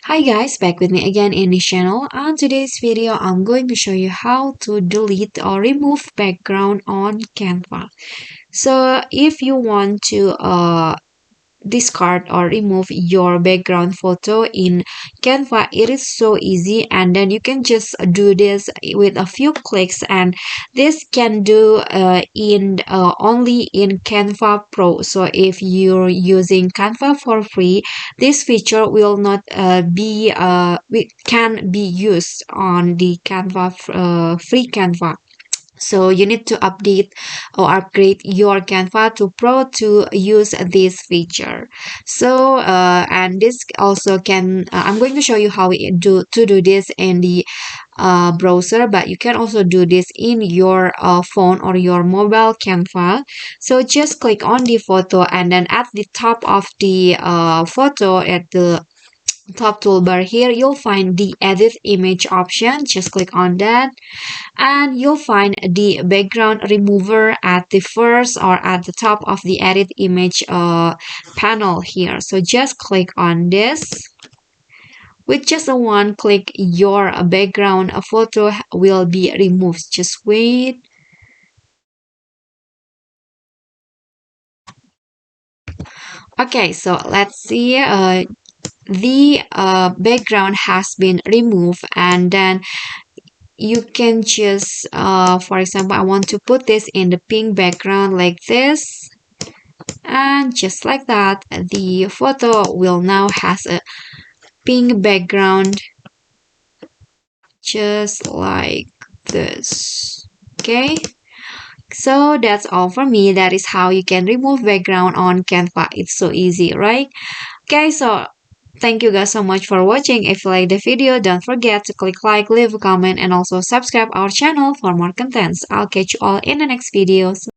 Hi guys, back with me again in this channel. On today's video, I'm going to show you how to delete or remove background on Canva. So if you want to discard or remove your background photo in Canva, it is so easy, and then you can just do this with a few clicks, and this can do in only in Canva Pro. So if you're using Canva for free, this feature will not can be used on the Canva free Canva. So you need to update or upgrade your Canva to Pro to use this feature. So and this also can I'm going to show you how we do this in the browser, but you can also do this in your phone or your mobile Canva. So just click on the photo, and then at the top of the photo, at the top toolbar here, you'll find the edit image option. Just click on that, and you'll find the background remover at the first or at the top of the edit image panel here. So just click on this. With just a one click, your background photo will be removed. Just wait. Okay, so let's see. The background has been removed, and then you can just for example, I want to put this in the pink background like this, and just like that, the photo will now has a pink background, just like this. Okay, so that's all for me. That is how you can remove background on Canva. It's so easy, right? Okay, so thank you guys so much for watching. If you like the video, don't forget to click like, leave a comment, and also subscribe our channel for more contents. I'll catch you all in the next video.